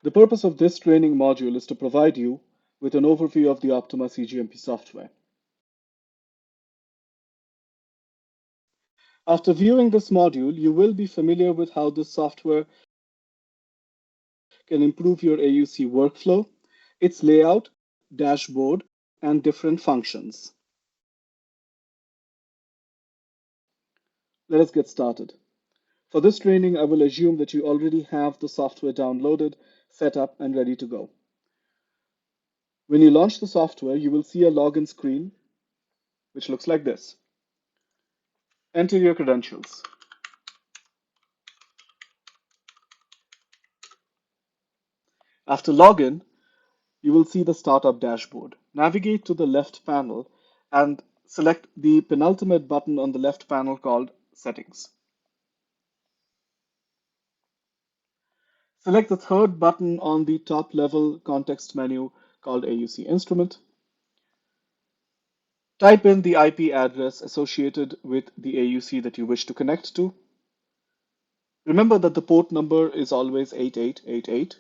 The purpose of this training module is to provide you with an overview of the Optima cGMP software. After viewing this module, you will be familiar with how this software can improve your AUC workflow, its layout, dashboard, and different functions. Let us get started. For this training, I will assume that you already have the software downloaded, set up, and ready to go. When you launch the software, you will see a login screen, which looks like this. Enter your credentials. After login, you will see the startup dashboard. Navigate to the left panel and select the penultimate button on the left panel called Settings. Select the third button on the top level context menu called AUC Instrument. Type in the IP address associated with the AUC that you wish to connect to. Remember that the port number is always 8888.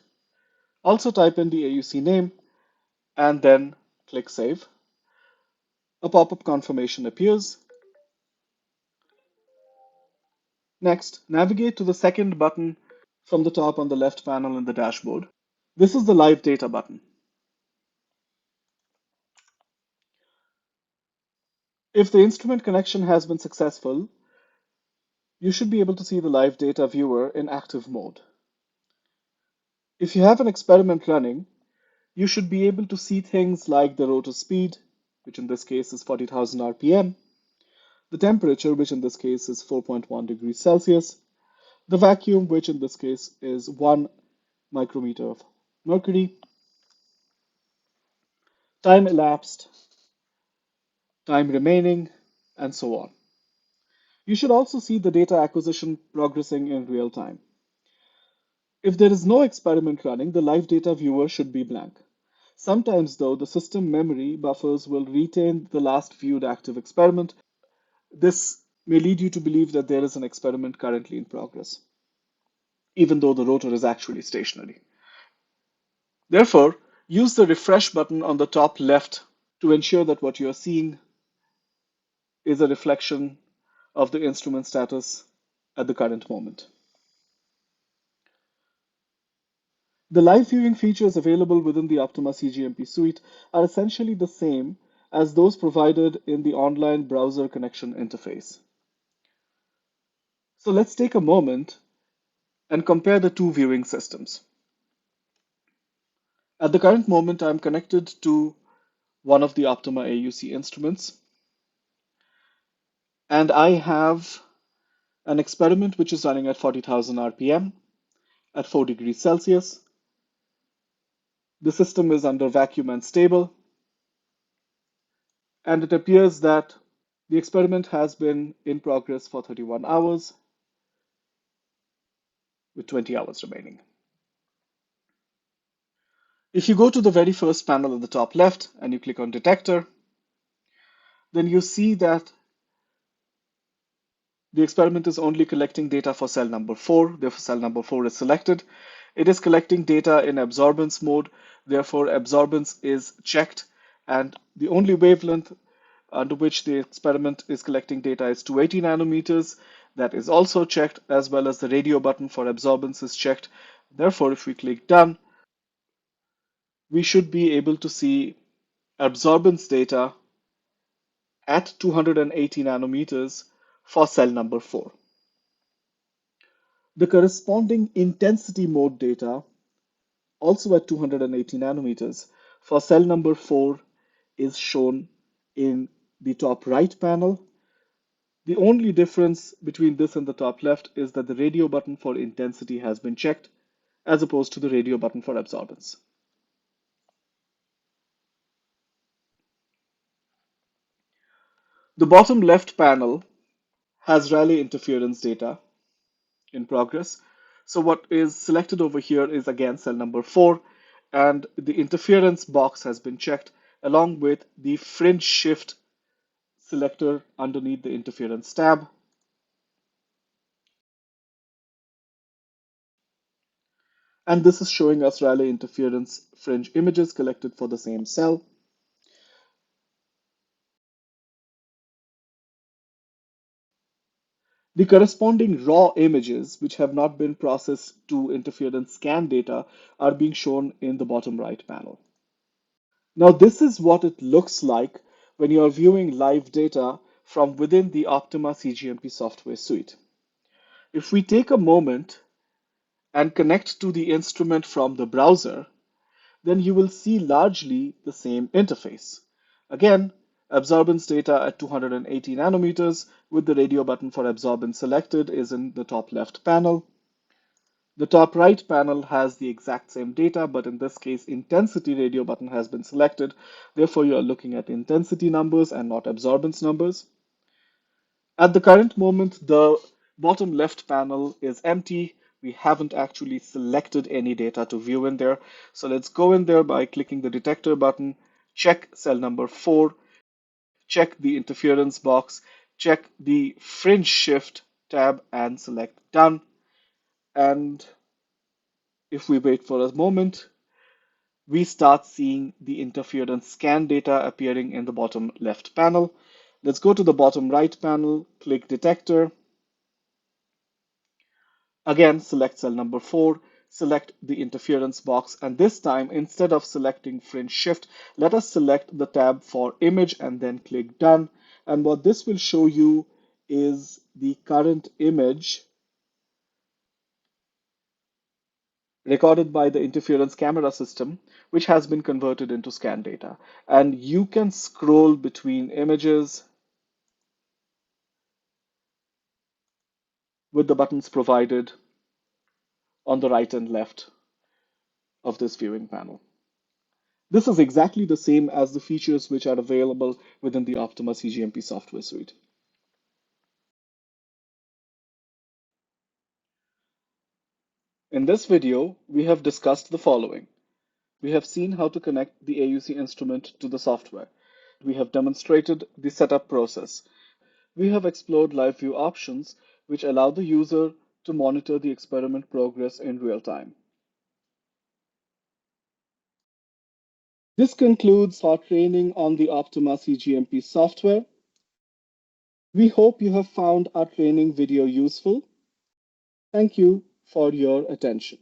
Also type in the AUC name and then click Save. A pop-up confirmation appears. Next, navigate to the second button from the top on the left panel in the dashboard. This is the Live Data button. If the instrument connection has been successful, you should be able to see the live data viewer in active mode. If you have an experiment running, you should be able to see things like the rotor speed, which in this case is 40,000 RPM, the temperature, which in this case is 4.1 degrees Celsius, the vacuum, which in this case is 1 micrometer of mercury, time elapsed, time remaining, and so on. You should also see the data acquisition progressing in real time. If there is no experiment running, the live data viewer should be blank. Sometimes, though, the system memory buffers will retain the last viewed active experiment. This may lead you to believe that there is an experiment currently in progress, even though the rotor is actually stationary. Therefore, use the refresh button on the top left to ensure that what you are seeing is a reflection of the instrument status at the current moment. The live viewing features available within the Optima cGMP suite are essentially the same as those provided in the online browser connection interface. So let's take a moment and compare the two viewing systems. At the current moment, I'm connected to one of the Optima AUC instruments, and I have an experiment which is running at 40,000 RPM at 4 degrees Celsius. The system is under vacuum and stable, and it appears that the experiment has been in progress for 31 hours, with 20 hours remaining. If you go to the very first panel at the top left and you click on Detector, then you see that the experiment is only collecting data for cell number 4. Therefore, cell number 4 is selected. It is collecting data in absorbance mode. Therefore, absorbance is checked, and the only wavelength under which the experiment is collecting data is 280 nanometers. That is also checked, as well as the radio button for absorbance is checked. Therefore, if we click Done, we should be able to see absorbance data at 280 nanometers for cell number 4. The corresponding intensity mode data, also at 280 nanometers, for cell number 4 is shown in the top right panel. The only difference between this and the top left is that the radio button for intensity has been checked, as opposed to the radio button for absorbance. The bottom left panel has Rayleigh interference data in progress. So what is selected over here is again cell number 4, and the interference box has been checked along with the fringe shift selector underneath the interference tab. And this is showing us Rayleigh interference fringe images collected for the same cell. The corresponding raw images, which have not been processed to interference scan data, are being shown in the bottom right panel. Now, this is what it looks like when you are viewing live data from within the Optima cGMP software suite. If we take a moment and connect to the instrument from the browser, then you will see largely the same interface. Again, absorbance data at 280 nanometers with the radio button for absorbance selected is in the top left panel. The top right panel has the exact same data, but in this case, intensity radio button has been selected. Therefore, you are looking at intensity numbers and not absorbance numbers. At the current moment, the bottom left panel is empty. We haven't actually selected any data to view in there. So let's go in there by clicking the detector button, check cell number 4, check the interference box, check the fringe shift tab and select done. And if we wait for a moment, we start seeing the interference scan data appearing in the bottom left panel. Let's go to the bottom right panel, click detector. Again, select cell number 4, select the interference box, and this time, instead of selecting fringe shift, let us select the tab for image and then click done. And what this will show you is the current image recorded by the interference camera system, which has been converted into scan data. And you can scroll between images with the buttons provided on the right and left of this viewing panel. This is exactly the same as the features which are available within the Optima cGMP software suite. In this video, we have discussed the following. We have seen how to connect the AUC instrument to the software. We have demonstrated the setup process. We have explored live view options, which allow the user to monitor the experiment progress in real time. This concludes our training on the Optima cGMP software. We hope you have found our training video useful. Thank you for your attention.